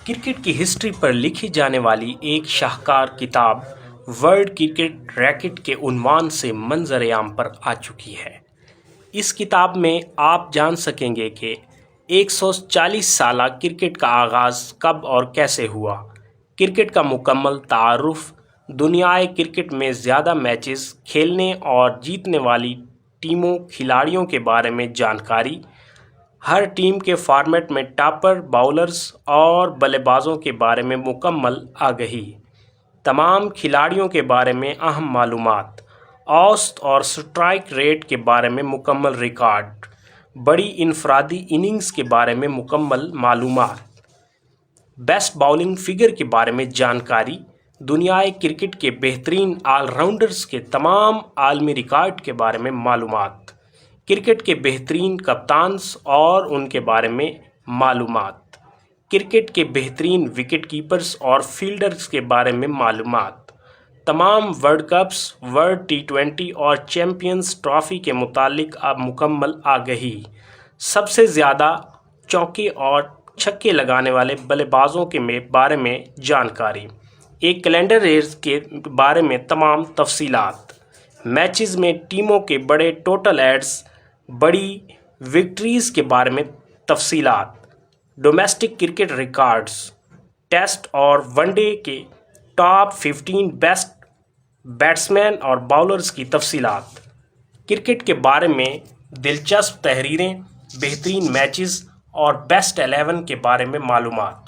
Cricket کی history پر لکھی جانے والی ایک شاہکار کتاب ورلڈ کرکٹ ریکٹ کے عنوان سے منظر عام پر آ چکی ہے۔ اس کتاب میں آپ جان سکیں گے کہ 140 سالہ کرکٹ کا آغاز کب اور کیسے ہوا، کرکٹ کا مکمل تعارف، دنیائے کرکٹ میں زیادہ میچز کھیلنے اور جیتنے والی ٹیموں کھلاڑیوں کے بارے میں جانکاری، ہر ٹیم کے فارمیٹ میں ٹاپر باؤلرز اور بلے بازوں کے بارے میں مکمل آگہی، تمام کھلاڑیوں کے بارے میں اہم معلومات، اوسط اور سٹرائک ریٹ کے بارے میں مکمل ریکارڈ، بڑی انفرادی اننگز کے بارے میں مکمل معلومات، بیسٹ باؤلنگ فگر کے بارے میں جانکاری، دنیائے کرکٹ کے بہترین آل راؤنڈرز کے تمام عالمی ریکارڈ کے بارے میں معلومات، کرکٹ کے بہترین کپتانز اور ان کے بارے میں معلومات، کرکٹ کے بہترین وکٹ کیپرز اور فیلڈرز کے بارے میں معلومات، تمام ورلڈ کپس، ورلڈ ٹی20 اور چیمپئنز ٹرافی کے متعلق مکمل آگہی، سب سے زیادہ چوکے اور چھکے لگانے والے بلے بازوں کے بارے میں جانکاری، ایک کیلنڈر ایئر کے بارے میں تمام تفصیلات، میچز میں ٹیموں کے بڑے ٹوٹل ایڈز، بڑی وکٹریز کے بارے میں تفصیلات، ڈومیسٹک کرکٹ ریکارڈز، ٹیسٹ اور ون ڈے کے ٹاپ 15 بیسٹ بیٹسمین اور باؤلرز کی تفصیلات، کرکٹ کے بارے میں دلچسپ تحریریں، بہترین میچز اور بیسٹ 11 کے بارے میں معلومات۔